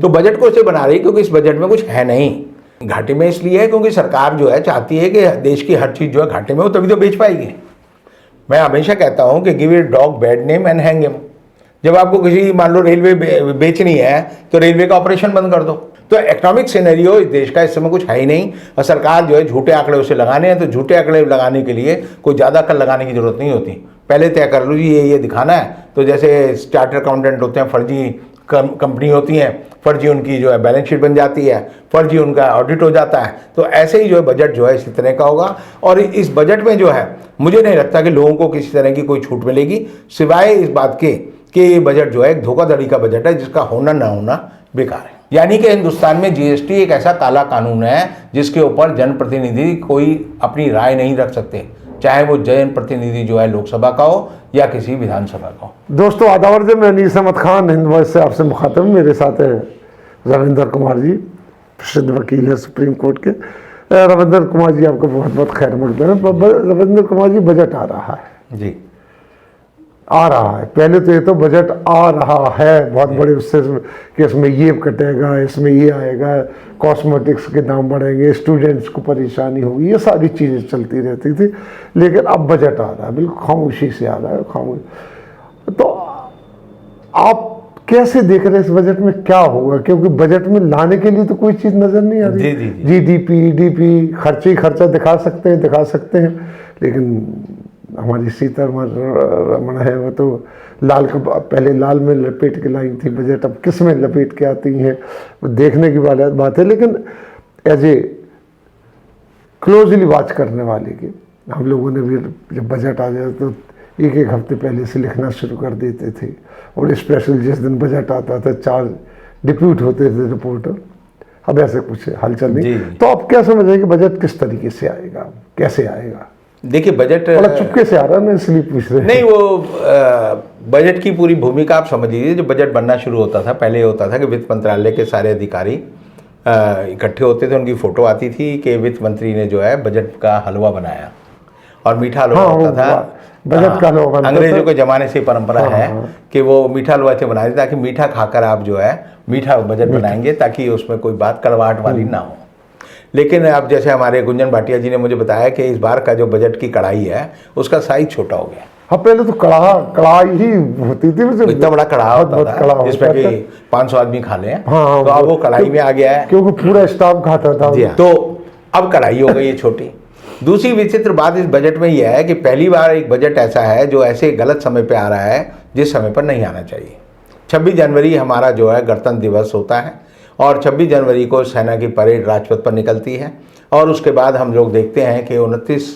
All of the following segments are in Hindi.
तो बजट को इसे बना रही क्योंकि इस बजट में कुछ है नहीं। घाटे में इसलिए है क्योंकि सरकार जो है चाहती है कि देश की हर चीज़ जो है घाटे में हो, तभी तो बेच पाएगी। मैं हमेशा कहता हूं कि give a dog bad name and hang him. जब आपको किसी मान लो रेलवे बेचनी है तो रेलवे का ऑपरेशन बंद कर दो। तो इकोनॉमिक सिनेरियो इस देश का इस समय कुछ है ही नहीं, और सरकार जो है झूठे आंकड़े उसे लगाने हैं। तो झूठे आंकड़े लगाने के लिए कोई ज़्यादा कल लगाने की जरूरत नहीं होती। पहले तय कर लो जी ये दिखाना है। तो जैसे चार्टर्ड अकाउंटेंट होते हैं, फर्जी कंपनी होती हैं, फर्जी उनकी जो है बैलेंस शीट बन जाती है, फर्जी उनका ऑडिट हो जाता है। तो ऐसे ही जो है बजट जो है इसी तरह का होगा। और इस बजट में जो है मुझे नहीं लगता कि लोगों को किसी तरह की कोई छूट मिलेगी, सिवाय इस बात के कि ये बजट जो है एक धोखाधड़ी का बजट है जिसका होना ना होना बेकार है। यानी कि हिंदुस्तान में जीएसटी एक ऐसा काला कानून है जिसके ऊपर जनप्रतिनिधि कोई अपनी राय नहीं रख सकते, चाहे वो जनप्रतिनिधि जो है लोकसभा का हो या किसी विधानसभा का हो। दोस्तों आदावर मैं अनीस अहमद खान हिंद वॉइस से आपसे मुखातिब। मेरे साथ है रविंदर कुमार जी, प्रसिद्ध वकील है सुप्रीम कोर्ट के। रविंदर कुमार जी आपको बहुत बहुत खैर मकदम है। रविंदर कुमार जी, बजट आ रहा है जी, आ रहा है। पहले तो ये तो बजट आ रहा है बहुत बड़े उससे कि इसमें ये कटेगा, इसमें ये आएगा, कॉस्मेटिक्स के दाम बढ़ेंगे, स्टूडेंट्स को परेशानी होगी, ये सारी चीज़ें चलती रहती थी। लेकिन अब बजट आ रहा है, बिल्कुल खामोशी से आ रहा है, खामोशी। तो आप कैसे देख रहे हैं इस बजट में क्या होगा? क्योंकि बजट में लाने के लिए तो कोई चीज़ नज़र नहीं आ रही। जीडीपी ईडीपी खर्चे ही खर्चा दिखा सकते हैं, लेकिन हमारी सीतारमण है वो तो लाल का पहले लाल में लपेट के लाई थी बजट, अब किस में लपेट के आती हैं वो देखने की बात है। लेकिन एज ए क्लोजली वॉच करने वाले की हम लोगों ने भी जब बजट आ जाए तो एक हफ्ते पहले से लिखना शुरू कर देते थे। और स्पेशल जिस दिन बजट आता था 4 डिप्यूट होते थे रिपोर्टर। अब ऐसे कुछ हलचल नहीं। तो आप क्या समझ रहे हैं कि बजट किस तरीके से आएगा, कैसे आएगा? देखिए बजट बड़ा चुपके से आ रहा है ना, इसलिए पूछ रहे हैं। नहीं, वो बजट की पूरी भूमिका आप समझ लीजिए। जब बजट बनना शुरू होता था, पहले होता था कि वित्त मंत्रालय के सारे अधिकारी इकट्ठे होते थे, उनकी फोटो आती थी कि वित्त मंत्री ने जो है बजट का हलवा बनाया, और मीठा हलवा होता था। बजट का हलवा अंग्रेजों के ज़माने से परंपरा है कि वो मीठा हलवा से बनाते ताकि मीठा खाकर आप जो है मीठा बजट बनाएंगे, ताकि उसमें कोई बात कड़वाहट वाली ना हो। लेकिन अब जैसे हमारे गुंजन भाटिया जी ने मुझे बताया कि इस बार का जो बजट की कढ़ाई है उसका साइज छोटा हो गया। हाँ, पहले तो कढ़ाई ही होती थी, इतना बड़ा कढ़ा होता था जिसमें कि 500 आदमी खा लें। हाँ, तो अब वो कढ़ाई में आ गया है क्योंकि पूरा स्टाफ खाता था। तो अब कढ़ाई हो गई है छोटी। दूसरी विचित्र बात इस बजट में यह है कि पहली बार एक बजट ऐसा है जो ऐसे गलत समय पे आ रहा है जिस समय पर नहीं आना चाहिए। 26 जनवरी हमारा जो है गणतंत्र दिवस होता है, और 26 जनवरी को सेना की परेड राजपथ पर निकलती है, और उसके बाद हम लोग देखते हैं कि 29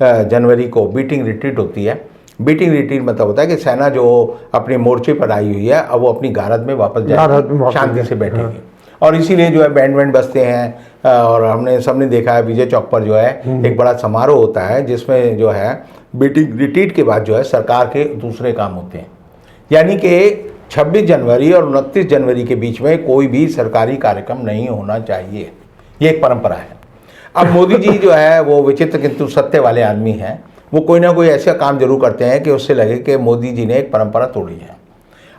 जनवरी को बीटिंग रिट्रीट होती है। बीटिंग रिट्रीट मतलब होता है कि सेना जो अपने मोर्चे पर आई हुई है अब वो अपनी गारद में वापस जाएगी, शांति से बैठेगी। और इसीलिए जो है बैंड बजते हैं, और हमने सबने देखा है विजय चौक पर जो है एक बड़ा समारोह होता है जिसमें जो है बीटिंग रिट्रीट के बाद जो है सरकार के दूसरे काम होते हैं। यानी कि 26 जनवरी और 29 जनवरी के बीच में कोई भी सरकारी कार्यक्रम नहीं होना चाहिए, ये एक परंपरा है। अब मोदी जी जो है वो विचित्र किंतु सत्य वाले आदमी हैं। वो कोई ना कोई ऐसा काम जरूर करते हैं कि उससे लगे कि मोदी जी ने एक परंपरा तोड़ी है।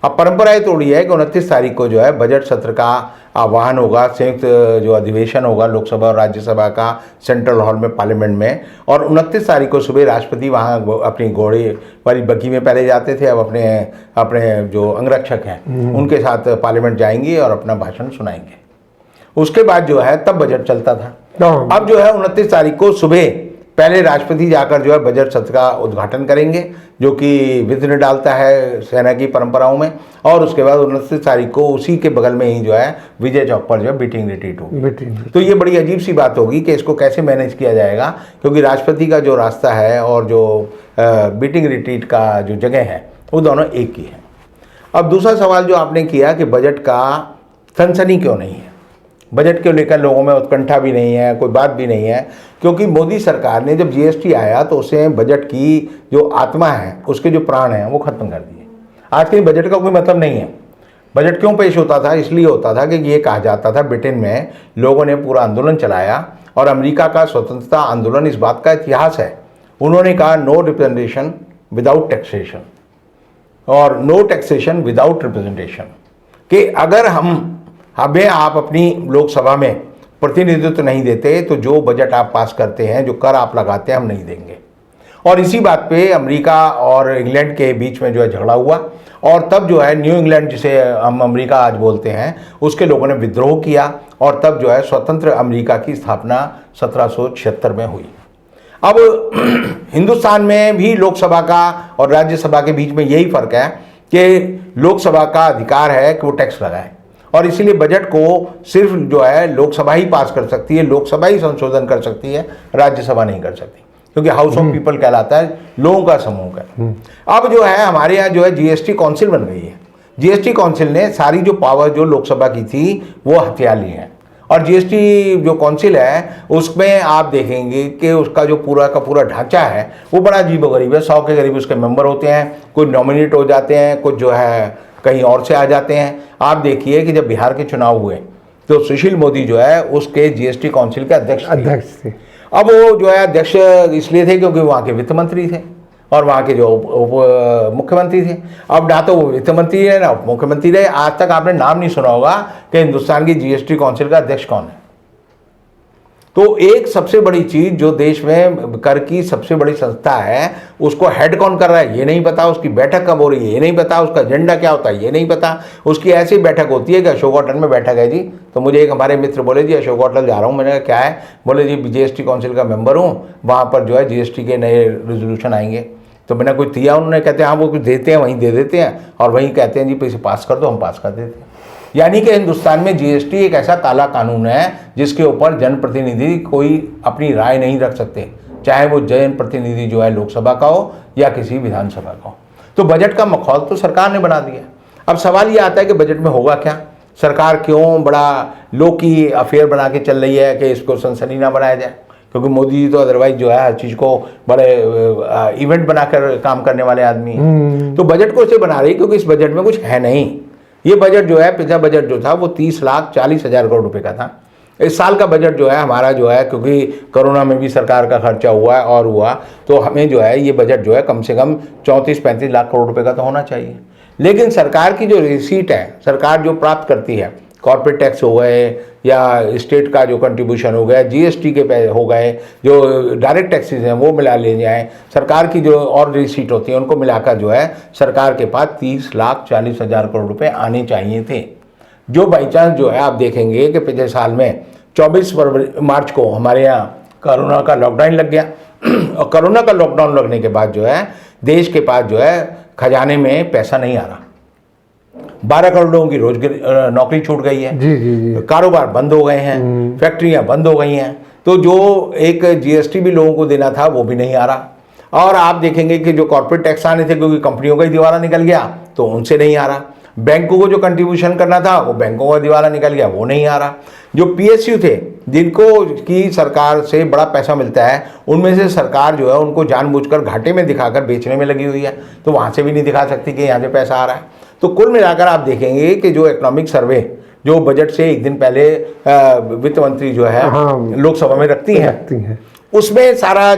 अब परंपरा ये तोड़ी है कि 29 तारीख को जो है बजट सत्र का आह्वान होगा, संयुक्त जो अधिवेशन होगा लोकसभा और राज्यसभा का सेंट्रल हॉल में पार्लियामेंट में, और 29 तारीख को सुबह राष्ट्रपति वहाँ अपनी घोड़े वाली बग्गी में पहले जाते थे, अब अपने जो अंगरक्षक हैं उनके साथ पार्लियामेंट जाएंगे और अपना भाषण सुनाएंगे। उसके बाद जो है तब बजट चलता था। अब जो है 29 तारीख को सुबह पहले राष्ट्रपति जाकर जो है बजट सत्र का उद्घाटन करेंगे, जो कि विघ्न डालता है सेना की परंपराओं में, और उसके बाद 29 तारीख को उसी के बगल में ही जो है विजय चौक पर जो है बीटिंग रिट्रीट होगी। तो ये बड़ी अजीब सी बात होगी कि इसको कैसे मैनेज किया जाएगा, क्योंकि राष्ट्रपति का जो रास्ता है और जो बीटिंग रिट्रीट का जो जगह है वो दोनों एक ही है। अब दूसरा सवाल जो आपने किया कि बजट का सनसनी क्यों नहीं है, बजट को लेकर लोगों में उत्कंठा भी नहीं है, कोई बात भी नहीं है, क्योंकि मोदी सरकार ने जब जीएसटी आया तो उसे बजट की जो आत्मा है, उसके जो प्राण हैं वो खत्म कर दिए। आज के बजट का कोई मतलब नहीं है। बजट क्यों पेश होता था? इसलिए होता था कि ये कहा जाता था ब्रिटेन में लोगों ने पूरा आंदोलन चलाया, और अमेरिका का स्वतंत्रता आंदोलन इस बात का इतिहास है। उन्होंने कहा नो रिप्रेजेंटेशन विदाउट टैक्सेशन और नो टैक्सेशन विदाउट रिप्रेजेंटेशन, कि अगर हमें आप अपनी लोकसभा में प्रतिनिधित्व तो नहीं देते, तो जो बजट आप पास करते हैं, जो कर आप लगाते हैं, हम नहीं देंगे। और इसी बात पे अमेरिका और इंग्लैंड के बीच में जो है झगड़ा हुआ, और तब जो है न्यू इंग्लैंड, जिसे हम अमेरिका आज बोलते हैं, उसके लोगों ने विद्रोह किया, और तब जो है स्वतंत्र अमेरिका की स्थापना 1776 में हुई। अब हिंदुस्तान में भी लोकसभा का और राज्यसभा के बीच में यही फर्क है कि लोकसभा का अधिकार है कि वो टैक्स लगाए, और इसीलिए बजट को सिर्फ जो है लोकसभा ही पास कर सकती है, लोकसभा ही संशोधन कर सकती है, राज्यसभा नहीं कर सकती, क्योंकि हाउस ऑफ पीपल कहलाता है, लोगों का समूह का। अब जो है हमारे यहाँ जो है जीएसटी काउंसिल बन गई है। जीएसटी काउंसिल ने सारी जो पावर जो लोकसभा की थी वो हथिया ली है, और जीएसटी जो काउंसिल है उसमें आप देखेंगे कि उसका जो पूरा का पूरा ढांचा है वो बड़ा अजीबोगरीब है। 100 के करीब उसके मेंबर होते हैं, कुछ नॉमिनेट हो जाते हैं, कुछ जो है कहीं और से आ जाते हैं। आप देखिए कि जब बिहार के चुनाव हुए तो सुशील मोदी जो है उसके जीएसटी काउंसिल के अध्यक्ष थे। अब वो जो है अध्यक्ष इसलिए थे क्योंकि वहाँ के वित्त मंत्री थे और वहाँ के जो मुख्यमंत्री थे। अब ना तो वो वित्त मंत्री रहे ना उप मुख्यमंत्री रहे। आज तक आपने नाम नहीं सुना होगा कि हिंदुस्तान की जीएसटी काउंसिल का अध्यक्ष कौन है। तो एक सबसे बड़ी चीज जो देश में कर की सबसे बड़ी संस्था है, उसको हेड कौन कर रहा है ये नहीं पता, उसकी बैठक कब हो रही है ये नहीं पता, उसका एजेंडा क्या होता है ये नहीं पता। उसकी ऐसी बैठक होती है कि अशोक होटल में बैठक है जी, तो मुझे एक हमारे मित्र बोले जी अशोक होटल जा रहा हूँ। मैंने कहा क्या है? बोले जी जीएसटी काउंसिल का मेंबर हूँ, वहाँ पर जो है जीएसटी के नए रेजोल्यूशन आएंगे। तो मैंने कुछ दिया, उन्होंने कहते हैं हाँ वो कुछ देते हैं वहीं दे देते हैं, और वहीं कहते हैं जी पैसे पास कर दो, हम पास कर देते हैं। यानी कि हिंदुस्तान में जीएसटी एक ऐसा काला कानून है जिसके ऊपर जनप्रतिनिधि कोई अपनी राय नहीं रख सकते, चाहे वो जनप्रतिनिधि जो है लोकसभा का हो या किसी विधानसभा का हो। तो बजट का माहौल तो सरकार ने बना दिया। अब सवाल ये आता है कि बजट में होगा क्या? सरकार क्यों बड़ा लो की अफेयर बना के चल रही है कि इसको सनसनी ना बनाया जाए, क्योंकि मोदी जी तो अदरवाइज जो है हर चीज़ को बड़े इवेंट बनाकर काम करने वाले आदमी हैं। तो बजट को इसे बना रही क्योंकि इस बजट में कुछ है नहीं। ये बजट जो है, पिछला बजट जो था वो 30,40,000 करोड़ रुपए का था। इस साल का बजट जो है हमारा जो है, क्योंकि कोरोना में भी सरकार का खर्चा हुआ है और हुआ, तो हमें जो है ये बजट जो है कम से कम 34-35 लाख करोड़ रुपए का तो होना चाहिए। लेकिन सरकार की जो रिसीट है, सरकार जो प्राप्त करती है, कॉर्पोरेट टैक्स हो गए या स्टेट का जो कंट्रीब्यूशन हो गया, जीएसटी के पैसे हो गए, जो डायरेक्ट टैक्सेस हैं वो मिला ले जाएं, सरकार की जो और रिसीट होती है उनको मिलाकर जो है सरकार के पास 30,40,000 करोड़ रुपए आने चाहिए थे। जो बाई चांस जो है आप देखेंगे कि पिछले साल में 24 मार्च को हमारे यहाँ कोरोना का लॉकडाउन लग गया, और कोरोना का लॉकडाउन लगने के बाद जो है देश के पास जो है खजाने में पैसा नहीं आ रहा। 12 करोड़ लोगों की रोजगार नौकरी छूट गई है, जी। कारोबार बंद हो गए हैं, फैक्ट्रियां बंद हो गई हैं, तो जो एक जीएसटी भी लोगों को देना था वो भी नहीं आ रहा। और आप देखेंगे कि जो कॉर्पोरेट टैक्स आने थे क्योंकि कंपनियों का ही दिवाला निकल गया तो उनसे नहीं आ रहा। बैंकों को जो कंट्रीब्यूशन करना था वो बैंकों का दिवाला निकल गया, वो नहीं आ रहा। जो पीएसयू थे जिनको की सरकार से बड़ा पैसा मिलता है, उनमें से सरकार जो है उनको जानबूझकर घाटे में दिखाकर बेचने में लगी हुई है, तो वहाँ से भी नहीं दिखा सकती कि यहाँ से पैसा आ रहा है। तो कुल मिलाकर आप देखेंगे कि जो इकोनॉमिक सर्वे जो बजट से एक दिन पहले वित्त मंत्री जो है लोकसभा में रखती हैं, उसमें सारा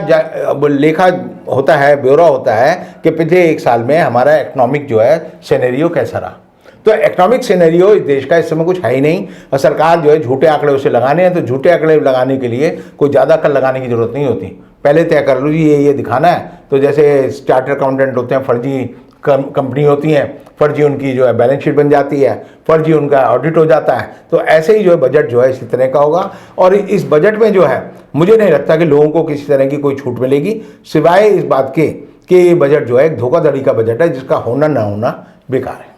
लेखा होता है, ब्यौरा होता है कि पिछले एक साल में हमारा इकोनॉमिक जो है सिनेरियो कैसा रहा। तो इकोनॉमिक सिनेरियो इस देश का इस समय कुछ है ही नहीं, और सरकार जो है झूठे आंकड़े उसे लगाने हैं। तो झूठे आंकड़े लगाने के लिए कोई ज़्यादा कर लगाने की जरूरत नहीं होती, पहले तय कर लो जी ये दिखाना है। तो जैसे चार्टर्ड अकाउंटेंट होते हैं, फर्जी कंपनी होती हैं, फर्जी उनकी जो है बैलेंस शीट बन जाती है, फर्जी उनका ऑडिट हो जाता है। तो ऐसे ही जो है बजट जो है इसी तरह का होगा। और इस बजट में जो है मुझे नहीं लगता कि लोगों को किसी तरह की कोई छूट मिलेगी, सिवाय इस बात के कि ये बजट जो है एक धोखाधड़ी का बजट है जिसका होना ना होना बेकार है।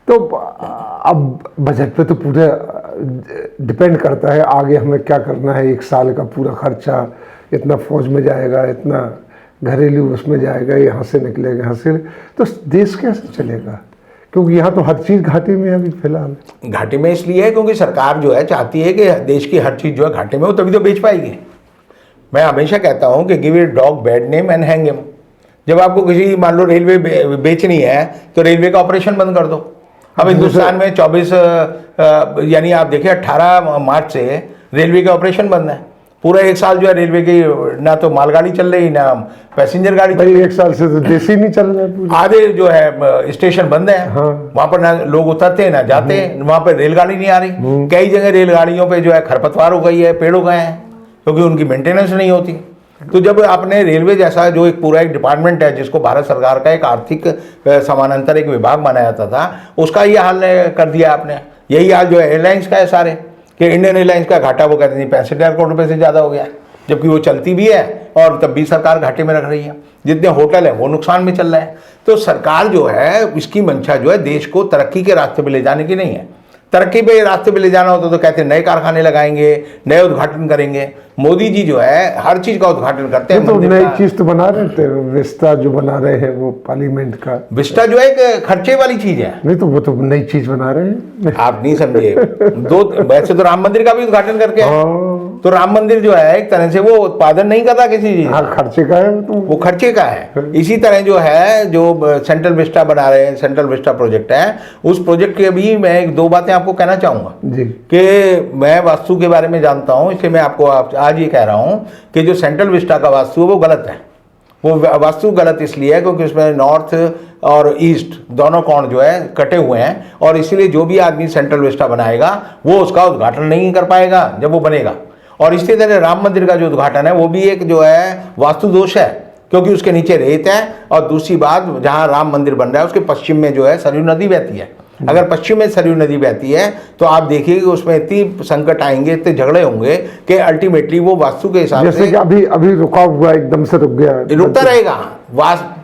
तो अब बजट पे तो पूरा डिपेंड करता है आगे हमें क्या करना है। एक साल का पूरा खर्चा इतना फौज में जाएगा, इतना घरेलू उसमें जाएगा, यहाँ से निकलेगा, यहाँ से, तो देश कैसे चलेगा? क्योंकि यहाँ तो हर चीज़ घाटे में है अभी फिलहाल। घाटे में इसलिए है क्योंकि सरकार जो है चाहती है कि देश की हर चीज़ जो है घाटे में हो, तभी तो बेच पाएगी। मैं हमेशा कहता हूँ कि give a dog bad name and hang him. जब आपको किसी मान लो रेलवे बेचनी है तो रेलवे का ऑपरेशन बंद कर दो। अब हिंदुस्तान में 24 यानी आप देखिए 18 मार्च से रेलवे का ऑपरेशन बंद है। पूरा एक साल जो है रेलवे की ना तो मालगाड़ी चल रही ना पैसेंजर गाड़ी चल भाई 1 साल से तो देश ही नहीं चल रहा है पूरा। आधे जो है स्टेशन बंद है। हाँ। वहां पर ना लोग उतरते हैं ना जाते हैं, वहां पर रेलगाड़ी नहीं आ रही। कई जगह रेलगाड़ियों पे जो है खरपतवार हो गई है, पेड़ हो गए हैं, क्योंकि उनकी मेंटेनेंस नहीं होती। तो जब आपने रेलवे जैसा जो एक पूरा एक डिपार्टमेंट है, जिसको भारत सरकार का एक आर्थिक समानांतर एक विभाग माना जाता था, उसका ये हाल कर दिया आपने। यही हाल जो है एयरलाइंस का है सारे, कि इंडियन एयरलाइंस का घाटा वो कहते हैं 65 करोड़ रुपये से ज़्यादा हो गया, जबकि वो चलती भी है और तब भी सरकार घाटे में रख रही है। जितने होटल है वो नुकसान में चल रहे हैं। तो सरकार जो है इसकी मंशा जो है देश को तरक्की के रास्ते पे ले जाने की नहीं है। तरक्की पे रास्ते पे ले जाना होता तो कहते हैं नए कारखाने लगाएंगे, नए उद्घाटन करेंगे। मोदी जी जो है हर चीज का उद्घाटन करते हैं। तो नई चीज तो बना रहे थे, विस्टा जो बना रहे हैं वो पार्लियामेंट का। विस्टा जो है एक खर्चे वाली चीज है। नहीं तो वो तो नई चीज बना रहे हैं। आप नहीं समझे। वैसे तो राम मंदिर का भी उद्घाटन करके आए। तो राम मंदिर जो है एक तरह से वो उत्पादन नहीं करता किसी चीज, हाँ खर्चे का है वो खर्चे का है। इसी तरह जो है जो सेंट्रल विस्टा बना रहे हैं, सेंट्रल विस्टा प्रोजेक्ट है, उस प्रोजेक्ट के भी मैं एक दो बातें आपको कहना चाहूंगा जी कि मैं वास्तु के बारे में जानता हूं, इसलिए मैं आपको आज ये कह रहा हूं कि जो सेंट्रल विस्टा का वास्तु है वो गलत है। वो वास्तु गलत इसलिए है क्योंकि उसमें नॉर्थ और ईस्ट दोनों कोण जो है कटे हुए हैं, और इसीलिए जो भी आदमी सेंट्रल विस्टा बनाएगा वो उसका उद्घाटन नहीं कर पाएगा जब वो बनेगा। और इसी तरह राम मंदिर का जो उद्घाटन है वो भी एक जो है वास्तु दोष है, क्योंकि उसके नीचे रेत है। और दूसरी बात, जहां राम मंदिर बन रहा है उसके पश्चिम में जो है सरयू नदी बहती है। अगर पश्चिम में सरयू नदी बहती है तो आप देखिए कि उसमें इतनी संकट आएंगे, इतने झगड़े होंगे कि अल्टीमेटली वो वास्तु के हिसाब जैसे से कि अभी रुका हुआ एकदम से रुक गया, रुकता रहेगा।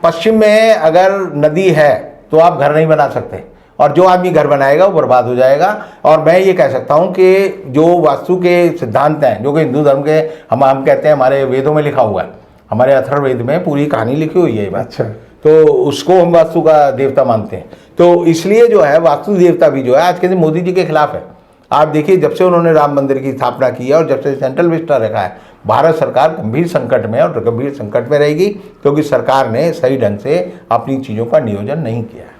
पश्चिम में अगर नदी है तो आप घर नहीं बना सकते, और जो आदमी घर बनाएगा वो बर्बाद हो जाएगा। और मैं ये कह सकता हूँ कि जो वास्तु के सिद्धांत हैं, जो कि हिंदू धर्म के हम कहते हैं, हमारे वेदों में लिखा हुआ है, हमारे अथर्ववेद में पूरी कहानी लिखी हुई है ये बात। अच्छा, तो उसको हम वास्तु का देवता मानते हैं। तो इसलिए जो है वास्तु देवता भी जो है आज के दिन मोदी जी के खिलाफ है। आप देखिए जब से उन्होंने राम मंदिर की स्थापना की है और जब से सेंट्रल विस्टा रखा है, भारत सरकार गंभीर संकट में और गंभीर संकट में रहेगी, क्योंकि सरकार ने सही ढंग से अपनी चीज़ों का नियोजन नहीं किया है।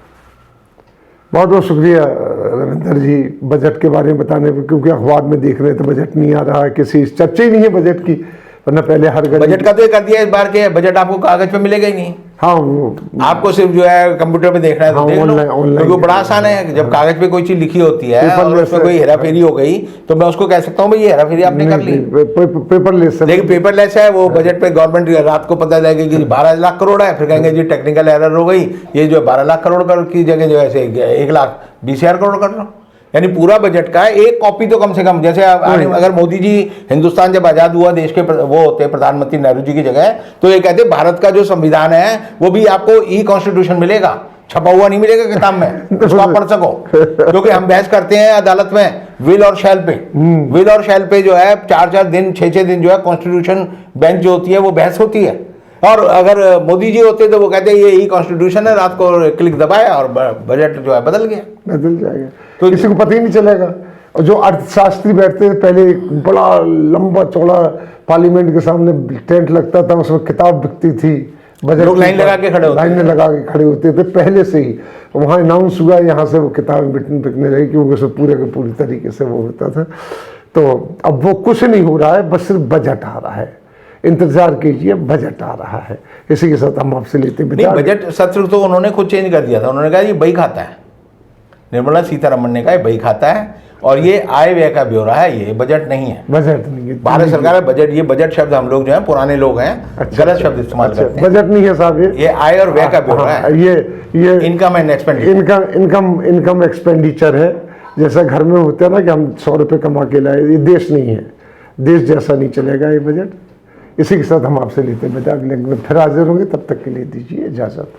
बहुत बहुत शुक्रिया रविंदर जी बजट के बारे में बताने पर, क्योंकि अखबार में देख रहे थे बजट नहीं आ रहा है, किसी चर्चा ही नहीं है बजट की, वरना पहले हर बजट का तो ये कर दिया इस बार के बजट आपको कागज पे मिलेगा ही नहीं। हाँ वो आपको सिर्फ जो है कंप्यूटर पे देखना है तो हाँ, देख लो, ऑनलाइन क्योंकि बड़ा आसान है। जब कागज पे कोई चीज लिखी होती है और उसमें कोई हेराफेरी हो गई तो मैं उसको कह सकता हूँ भाई ये हेराफेरी आपने कर ली। पेपरलेस, लेकिन पेपरलेस है वो बजट पे। गवर्नमेंट रात को पता लगेगा कि 12 लाख करोड़ है, फिर कहेंगे जी टेक्निकल एरर हो गई, ये जो 12 लाख करोड़ की जगह जो है 1,20,000 करोड़ कर लो। यानी पूरा बजट का एक कॉपी तो कम से कम, जैसे अगर मोदी जी हिंदुस्तान जब आज़ाद हुआ देश के वो होते प्रधानमंत्री नेहरू जी की जगह, तो ये कहते भारत का जो संविधान है वो भी आपको ई कॉन्स्टिट्यूशन मिलेगा, छपा हुआ नहीं मिलेगा किताब में, उसको आप पढ़ सको। क्योंकि हम बहस करते हैं अदालत में विल और शैल पे, विल और शैल पे जो है 4-4 दिन 6-6 दिन जो है कॉन्स्टिट्यूशन बेंच जो होती है वो बहस होती है। और अगर मोदी जी होते तो वो कहते ये ई कॉन्स्टिट्यूशन है, रात को क्लिक दबाया और बजट जो है बदल जाएगा, तो किसी को पता ही नहीं चलेगा। और जो अर्थशास्त्री बैठते थे पहले, एक बड़ा लंबा चौड़ा पार्लियामेंट के सामने टेंट लगता था, उसमें किताब बिकती थी, बजट लोग लाइन लगा के खड़े होते, लाइन में लगा के खड़े होते थे पहले से ही। वहाँ अनाउंस हुआ, यहाँ से वो किताबें बिकने लगी, क्योंकि उसमें पूरे के पूरी तरीके से वो होता था। तो अब वो कुछ नहीं हो रहा है, बस सिर्फ बजट आ रहा है, इंतजार कीजिए बजट आ रहा है। इसी के साथ हम आपसे लेते हैं बजट सत्र तो उन्होंने खुद चेंज कर दिया था। उन्होंने कहा ये बही खाता है, निर्मला सीतारमण ने कहा बही खाता है, और ये आय व्यय का ब्यौरा है, ये बजट नहीं है। बजट नहीं है, भारत सरकार है बजट। ये बजट शब्द हम लोग जो है पुराने लोग हैं गलत शब्द इस्तेमाल करते हैं। बजट नहीं है साहब, ये आय और व्यय का ब्यौरा है। ये income and expenditure, income expenditure है। जैसा घर में होता है ना कि हम 100 रुपये कमा के लाए, ये देश नहीं है, देश जैसा नहीं चलेगा ये बजट। इसी के साथ हम आपसे लेते हैं बेटा, अगले फिर हाजिर होंगे, तब तक के लिए दीजिए इजाज़त।